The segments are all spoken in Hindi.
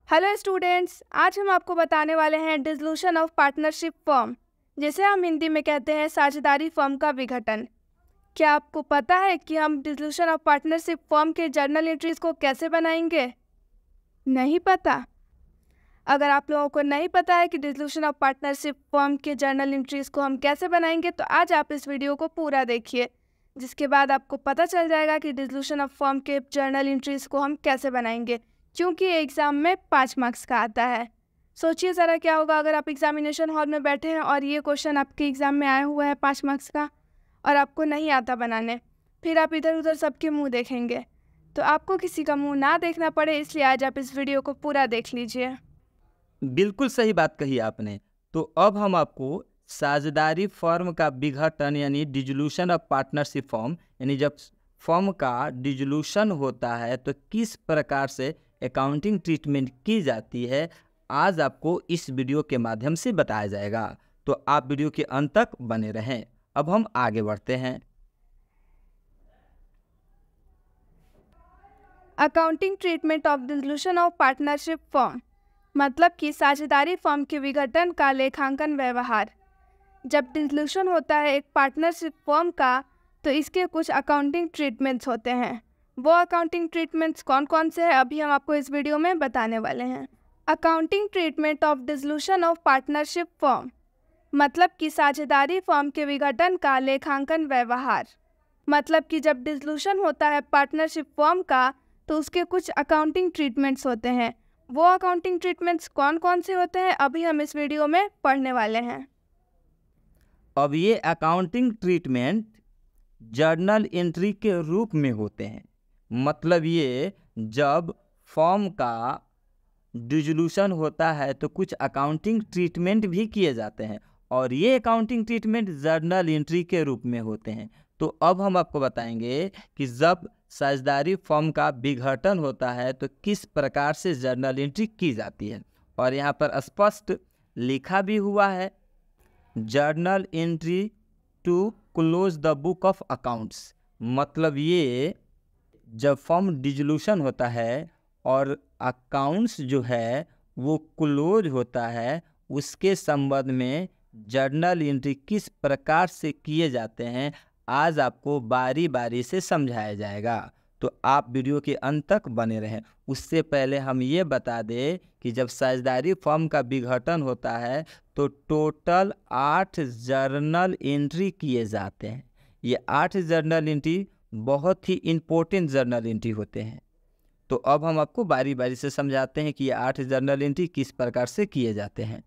हेलो स्टूडेंट्स, आज हम आपको बताने वाले हैं डिसोल्यूशन ऑफ पार्टनरशिप फॉर्म, जिसे हम हिंदी में कहते हैं साझेदारी फॉर्म का विघटन। क्या आपको पता है कि हम डिसोल्यूशन ऑफ पार्टनरशिप फॉर्म के जर्नल एंट्रीज को कैसे बनाएंगे? नहीं पता? अगर आप लोगों को नहीं पता है कि डिसोल्यूशन ऑफ पार्टनरशिप फॉर्म के जर्नल एंट्रीज को हम कैसे बनाएंगे, तो आज आप इस वीडियो को पूरा देखिए, जिसके बाद आपको पता चल जाएगा कि डिसोल्यूशन ऑफ फॉर्म के जर्नल एंट्रीज को हम कैसे बनाएंगे, क्योंकि एग्ज़ाम में 5 मार्क्स का आता है। सोचिए ज़रा क्या होगा अगर आप एग्जामिनेशन हॉल में बैठे हैं और ये क्वेश्चन आपके एग्ज़ाम में आया हुआ है 5 मार्क्स का और आपको नहीं आता बनाने, फिर आप इधर उधर सबके मुंह देखेंगे। तो आपको किसी का मुंह ना देखना पड़े, इसलिए आज आप इस वीडियो को पूरा देख लीजिए। बिल्कुल सही बात कही आपने। तो अब हम आपको साझेदारी फॉर्म का विघटन यानी डिसोल्यूशन ऑफ पार्टनरशिप फॉर्म, यानी जब फॉर्म का डिसोल्यूशन होता है तो किस प्रकार से अकाउंटिंग ट्रीटमेंट की जाती है, आज आपको इस वीडियो के माध्यम से बताया जाएगा। तो आप वीडियो के अंत तक बने रहें। अब हम आगे बढ़ते हैं। Accounting treatment of dissolution of partnership form मतलब कि साझेदारी फॉर्म के विघटन का लेखांकन व्यवहार। जब डिसोल्यूशन होता है एक पार्टनरशिप फॉर्म का, तो इसके कुछ अकाउंटिंग ट्रीटमेंट्स होते हैं। वो अकाउंटिंग ट्रीटमेंट्स कौन कौन से हैं, अभी हम आपको इस वीडियो में बताने वाले हैं। Accounting treatment of dissolution of partnership form मतलब कि साझेदारी फॉर्म के विघटन का लेखांकन व्यवहार। मतलब कि जब डिसोल्यूशन होता है पार्टनरशिप फॉर्म का, तो उसके कुछ अकाउंटिंग ट्रीटमेंट्स होते हैं। वो अकाउंटिंग ट्रीटमेंट्स कौन कौन से होते हैं, अभी हम इस वीडियो में पढ़ने वाले हैं। अब ये अकाउंटिंग ट्रीटमेंट जर्नल एंट्री के रूप में होते हैं। मतलब ये जब फॉर्म का डिसोल्यूशन होता है तो कुछ अकाउंटिंग ट्रीटमेंट भी किए जाते हैं, और ये अकाउंटिंग ट्रीटमेंट जर्नल एंट्री के रूप में होते हैं। तो अब हम आपको बताएंगे कि जब साझेदारी फॉर्म का विघटन होता है तो किस प्रकार से जर्नल एंट्री की जाती है। और यहाँ पर स्पष्ट लिखा भी हुआ है, journal entry to close the book of accounts. मतलब ये जब फॉर्म डिसोल्यूशन होता है और अकाउंट्स जो है वो क्लोज होता है, उसके संबंध में जर्नल एंट्री किस प्रकार से किए जाते हैं आज आपको बारी बारी से समझाया जाएगा। तो आप वीडियो के अंत तक बने रहें। उससे पहले हम ये बता दें कि जब साझेदारी फॉर्म का विघटन होता है तो टोटल 8 जर्नल एंट्री किए जाते हैं। ये 8 जर्नल एंट्री बहुत ही इम्पोर्टेंट जर्नल एंट्री होते हैं। तो अब हम आपको बारी बारी से समझाते हैं कि ये 8 जर्नल एंट्री किस प्रकार से किए जाते हैं।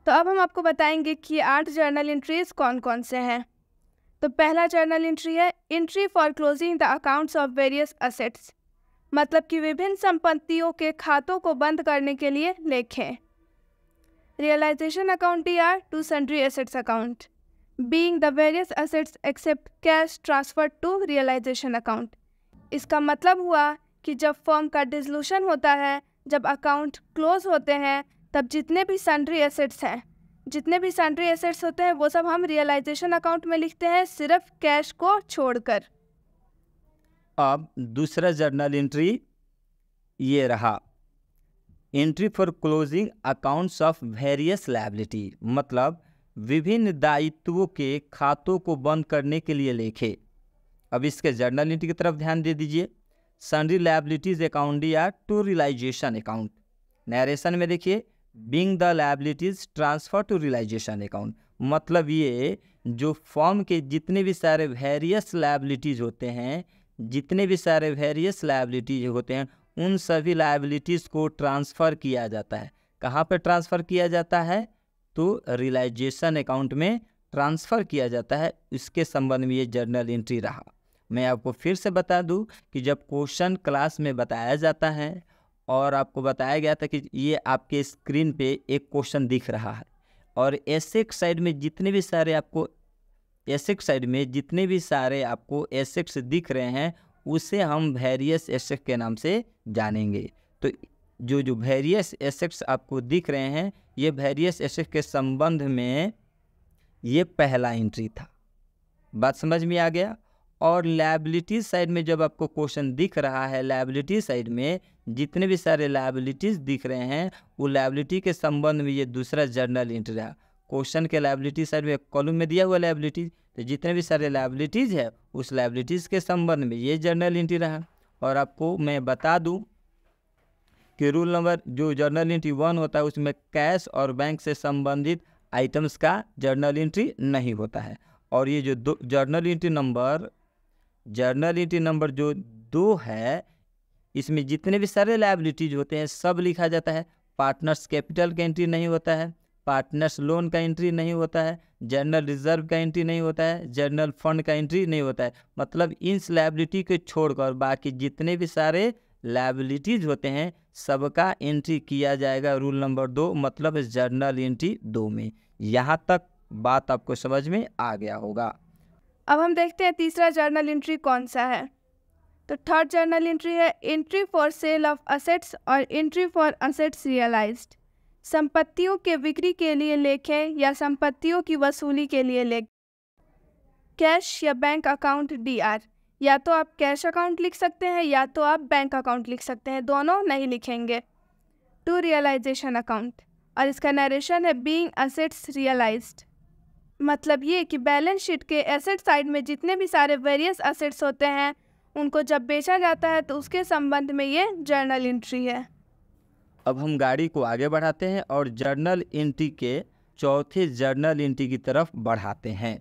तो अब हम आपको बताएंगे कि ये 8 जर्नल एंट्रीज कौन कौन से हैं। तो पहला जर्नल एंट्री है entry for closing the accounts of various assets. मतलब कि विभिन्न संपत्तियों के खातों को बंद करने के लिए लेखें। रियलाइजेशन अकाउंट या to sundry assets account being the various assets except cash transfer to realisation account. इसका मतलब हुआ कि जब फॉर्म का डिसोल्यूशन होता है, जब अकाउंट क्लोज होते हैं, तब जितने भी सन्ड्री एसेट्स हैं, जितने भी सन्ड्री एसेट्स होते हैं वो सब हम रियलाइजेशन अकाउंट में लिखते हैं, सिर्फ कैश को छोड़कर। अब दूसरा जर्नल एंट्री ये रहा, entry for closing accounts of various liability. मतलब विभिन्न दायित्वों के खातों को बंद करने के लिए लिखे। अब इसके जर्नल एंट्री की तरफ ध्यान दे दीजिए। सन्ड्री लायबिलिटीज अकाउंट या टू रियलाइजेशन अकाउंट। नरेशन में देखिए, being the liabilities transfer to realisation account. मतलब ये जो फॉर्म के जितने भी सारे वेरियस लायबिलिटीज होते हैं, जितने भी सारे वेरियस लायबिलिटीज होते हैं, उन सभी लायबिलिटीज़ को ट्रांसफ़र किया जाता है। कहाँ पर ट्रांसफ़र किया जाता है? तो रियलाइजेशन अकाउंट में ट्रांसफ़र किया जाता है। इसके संबंध में ये जर्नल एंट्री रहा। मैं आपको फिर से बता दूं कि जब क्वेश्चन क्लास में बताया जाता है और आपको बताया गया था कि ये आपके स्क्रीन पे एक क्वेश्चन दिख रहा है, और एसेट साइड में जितने भी सारे आपको एसेट्स दिख रहे हैं, उसे हम वेरियस एसेट के नाम से जानेंगे। तो जो वेरियस एसेट्स आपको दिख रहे हैं, ये वेरियस एसेट के संबंध में ये पहला एंट्री था। बात समझ में आ गया। और लायबिलिटीज साइड में जब आपको क्वेश्चन दिख रहा है, लायबिलिटी साइड में जितने भी सारे लायबिलिटीज दिख रहे हैं वो लायबिलिटी के संबंध में ये दूसरा जर्नल एंट्री रहा। क्वेश्चन के लायबिलिटी साइड में कॉलम में दिया हुआ लायबिलिटीज, तो जितने भी सारे लायबिलिटीज है उस लायबिलिटीज के संबंध में ये जर्नल एंट्री रहा। और आपको मैं बता दूं कि रूल नंबर जो जर्नल एंट्री 1 होता है उसमें कैश और बैंक से संबंधित आइटम्स का जर्नल एंट्री नहीं होता है। और ये जो जर्नल एंट्री नंबर जो 2 है इसमें जितने भी सारे लायबिलिटीज होते हैं सब लिखा जाता है। पार्टनर्स कैपिटल का एंट्री नहीं होता है, पार्टनर्स लोन का एंट्री नहीं होता है, जर्नल रिजर्व का एंट्री नहीं होता है, जर्नल फंड का एंट्री नहीं होता है। मतलब इन लायबिलिटी को छोड़कर बाकी जितने भी सारे लायबिलिटीज होते हैं सबका एंट्री किया जाएगा रूल नंबर 2 मतलब जर्नल एंट्री 2 में। यहाँ तक बात आपको समझ में आ गया होगा। अब हम देखते हैं तीसरा जर्नल एंट्री कौन सा है। तो थर्ड जर्नल एंट्री है entry for sale of assets और एंट्री फॉर असेट्स रियलाइज्ड। संपत्तियों के बिक्री के लिए लेखे या संपत्तियों की वसूली के लिए लेखे। कैश या बैंक अकाउंट DR, या तो आप कैश अकाउंट लिख सकते हैं या तो आप बैंक अकाउंट लिख सकते हैं, दोनों नहीं लिखेंगे। टू रियलाइजेशन अकाउंट, और इसका नरेशन है बीइंग असेट्स रियलाइज्ड। मतलब ये कि बैलेंस शीट के एसेट साइड में जितने भी सारे वेरियस असेट्स होते हैं उनको जब बेचा जाता है तो उसके संबंध में ये जर्नल एंट्री है। अब हम गाड़ी को आगे बढ़ाते हैं और जर्नल एंट्री के चौथे जर्नल एंट्री की तरफ बढ़ाते हैं।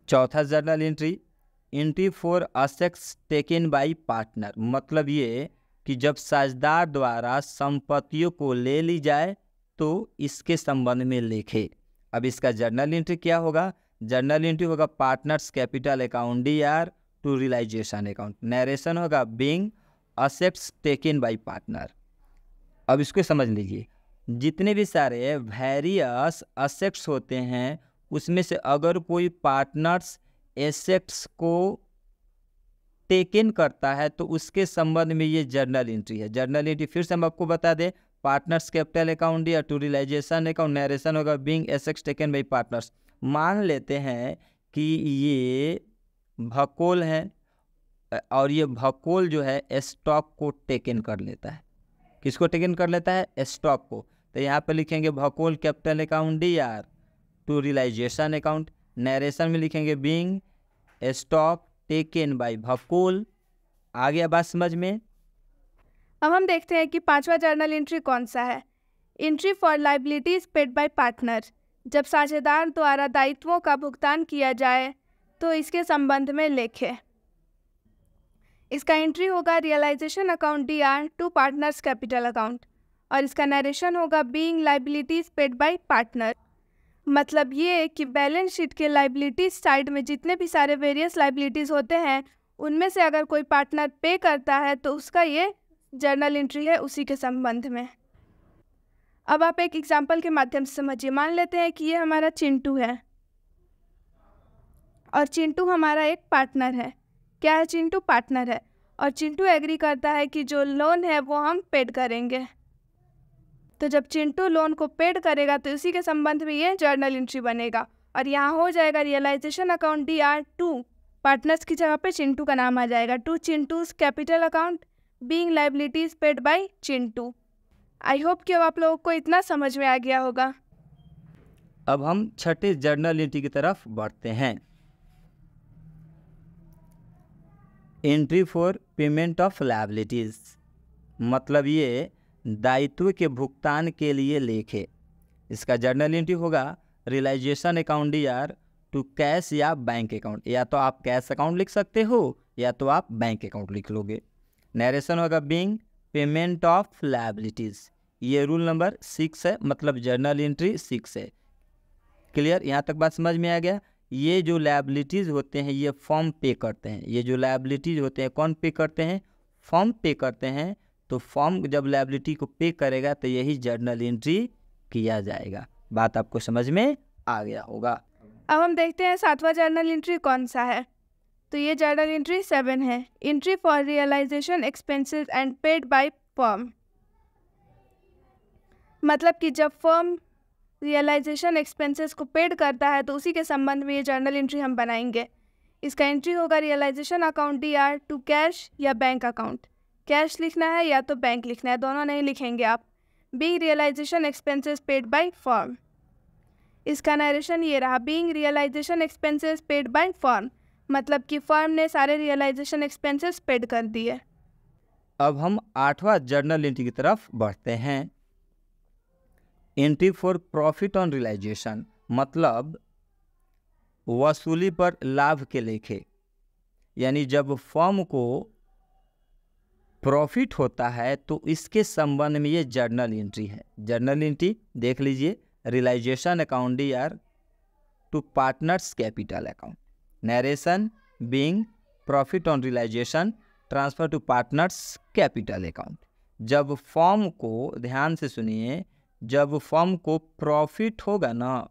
चौथा journal entry for assets taken by partner. मतलब ये कि जब साझेदार द्वारा संपत्तियों को ले ली जाए तो इसके संबंध में लिखे। अब इसका जर्नल एंट्री क्या होगा? जर्नल एंट्री होगा partners capital account DR to realisation account. Narration होगा being assets taken by partner. अब इसको समझ लीजिए, जितने भी सारे वेरियस असेट्स होते हैं उसमें से अगर कोई पार्टनर्स एसेट्स को टेकन करता है तो उसके संबंध में ये जर्नल एंट्री है। जर्नल एंट्री फिर से हम आपको बता दें, पार्टनर्स कैपिटल अकाउंट या टू रियलाइजेशन अकाउंट। नरेशन होगा being assets taken by partners. मान लेते हैं कि ये भकोल है और ये भकोल जो है स्टॉक को टेकन कर लेता है। किसको टेकन कर लेता है? स्टॉक को। तो यहाँ पे लिखेंगे Bhakol capital account DR to realisation account. Narration में लिखेंगे being stock taken by Bhakol. आ गया बात समझ में? अब हम देखते हैं कि पांचवा जर्नल एंट्री कौन सा है। Entry for liabilities paid by partner. जब साझेदार द्वारा दायित्वों का भुगतान किया जाए तो इसके संबंध में लिखे। इसका एंट्री होगा realisation account DR to partners capital account, और इसका नरेशन होगा being liabilities paid by partner. मतलब ये कि बैलेंस शीट के लायबिलिटीज साइड में जितने भी सारे वेरियस लायबिलिटीज होते हैं उनमें से अगर कोई पार्टनर पे करता है तो उसका ये जर्नल एंट्री है उसी के संबंध में। अब आप एक एग्जाम्पल के माध्यम से समझिए। मान लेते हैं कि ये हमारा चिंटू है और चिंटू हमारा एक पार्टनर है। क्या है? चिंटू पार्टनर है और चिंटू एग्री करता है कि जो लोन है वो हम पेड करेंगे। तो जब चिंटू लोन को पेड करेगा तो उसी के संबंध में ये जर्नल एंट्री बनेगा और यहाँ हो जाएगा realisation account DR to partners की जगह पे चिंटू का नाम आ जाएगा to Chintu's capital account being liabilities paid by Chintu. I hope कि अब आप लोगों को इतना समझ में आ गया होगा। अब हम छठे जर्नल एंट्री की तरफ बढ़ते हैं। Entry for payment of liabilities. मतलब ये दायित्व के भुगतान के लिए लेखे। इसका जर्नल एंट्री होगा realisation account DR to cash या बैंक अकाउंट। या तो आप कैश अकाउंट लिख सकते हो या तो आप बैंक अकाउंट लिख लोगे। नरेशन होगा बीइंग पेमेंट ऑफ लायबिलिटीज। ये रूल नंबर 6 है, मतलब जर्नल एंट्री 6 है। क्लियर? यहाँ तक बात समझ में आ गया? ये जो लायबिलिटीज़ होते हैं ये फॉर्म पे करते हैं। ये जो लायबिलिटीज़ होते हैं कौन पे करते हैं? फॉर्म पे करते हैं। तो फॉर्म जब लायबिलिटी को पे करेगा तो यही जर्नल एंट्री किया जाएगा। बात आपको समझ में आ गया होगा। अब हम देखते हैं सातवां जर्नल एंट्री कौन सा है। तो ये जर्नल एंट्री 7 है। Entry for realisation expenses and paid by firm. मतलब कि जब फर्म रियलाइजेशन एक्सपेंसेस को पेड करता है तो उसी के संबंध में ये जर्नल एंट्री हम बनाएंगे। इसका एंट्री होगा realisation account DR to cash या बैंक अकाउंट। कैश लिखना है या तो बैंक लिखना है, दोनों नहीं लिखेंगे आप। Being realisation expenses paid by firm. इसका नरेशन ये रहा, being realisation expenses paid by firm, मतलब कि फर्म ने सारे रियलाइजेशन एक्सपेंसेस पेड कर दिए। अब हम 8वां जर्नल एंट्री की तरफ बढ़ते हैं। Entry for profit on realisation, मतलब वसूली पर लाभ के लेखे, यानी जब फर्म को प्रॉफिट होता है तो इसके संबंध में ये जर्नल एंट्री है। जर्नल एंट्री देख लीजिए, realisation account DR to partners capital account. Narration being profit on realisation transfer to partners capital account. जब फर्म को, ध्यान से सुनिए, जब फर्म को प्रॉफिट होगा ना,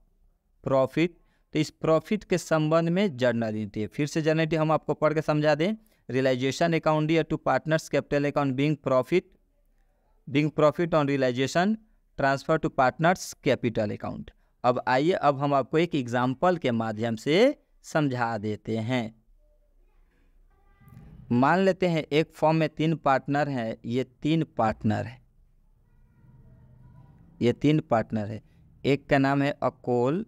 प्रॉफिट, तो इस प्रॉफिट के संबंध में जर्नल एंट्री है। फिर से जर्नल एंट्री हम आपको पढ़ के समझा दें। Realisation account DR to partners capital account being profit on realisation transfer to partners capital account. अब आइए, अब हम आपको एक एग्जाम्पल के माध्यम से समझा देते हैं। मान लेते हैं एक फर्म में 3 पार्टनर हैं। ये 3 पार्टनर है। एक का नाम है अकोल,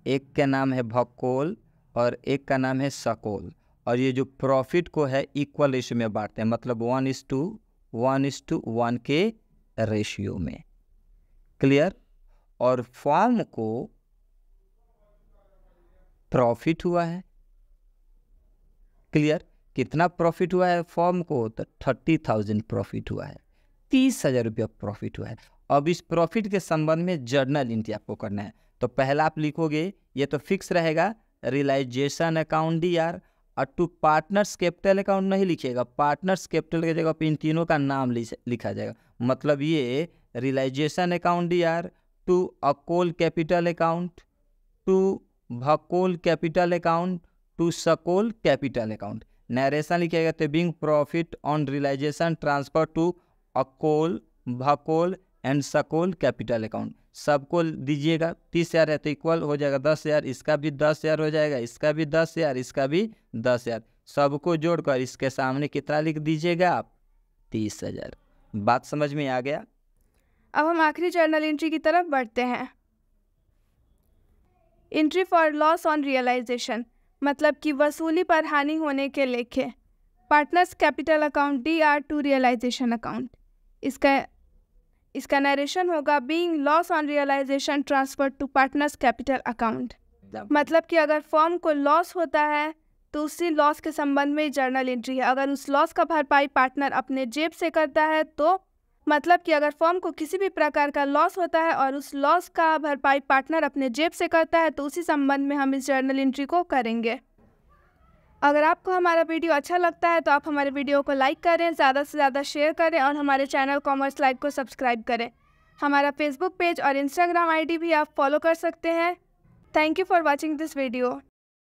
एक का नाम है भकोल और एक का नाम है सकोल। और ये जो प्रॉफिट को है इक्वल रेशियो में बांटते हैं, मतलब 1:1 के रेशियो में। क्लियर। और फर्म को प्रॉफिट हुआ है। क्लियर। कितना प्रॉफिट हुआ है फर्म को? तो 30,000 प्रॉफिट हुआ है, 30,000 रुपया प्रॉफिट हुआ है। अब इस प्रॉफिट के संबंध में जर्नल एंट्री आपको करना है। तो पहला आप लिखोगे, ये तो फिक्स रहेगा, रियलाइजेशन अकाउंट DR और टू पार्टनर्स कैपिटल अकाउंट नहीं लिखिएगा। पार्टनर्स कैपिटल की जगह पे इन तीनों का नाम लिखा जाएगा। मतलब ये realisation account DR to Akol capital account to Bhakol capital account to Sakol capital account. Narration लिखिएगा तो being profit on realisation transfer to Akol Bhakol and Sakol capital account. सबको दीजिएगा, 30,000 है तो इक्वल हो जाएगा 10,000, इसका भी 10,000 हो जाएगा, इसका भी 10,000, इसका भी 10,000। सबको जोड़कर इसके सामने कितना लिख दीजिएगा आप? 30,000। बात समझ में आ गया? अब हम आखिरी जर्नल एंट्री की तरफ बढ़ते हैं। Entry for loss on realisation, मतलब कि वसूली पर हानि होने के लेखे। Partners capital account DR to realisation account. इसका नरेशन होगा, being loss on realisation transfer to partners capital account. मतलब कि अगर फर्म को लॉस होता है तो उसी लॉस के संबंध में जर्नल एंट्री है। अगर उस लॉस का भरपाई पार्टनर अपने जेब से करता है तो, मतलब कि अगर फर्म को किसी भी प्रकार का लॉस होता है और उस लॉस का भरपाई पार्टनर अपने जेब से करता है तो उसी संबंध में हम इस जर्नल एंट्री को करेंगे। अगर आपको हमारा वीडियो अच्छा लगता है तो आप हमारे वीडियो को लाइक करें, ज़्यादा से ज़्यादा शेयर करें और हमारे चैनल कॉमर्स लाइव को सब्सक्राइब करें। हमारा फेसबुक पेज और इंस्टाग्राम ID भी आप फॉलो कर सकते हैं। Thank you for watching this video.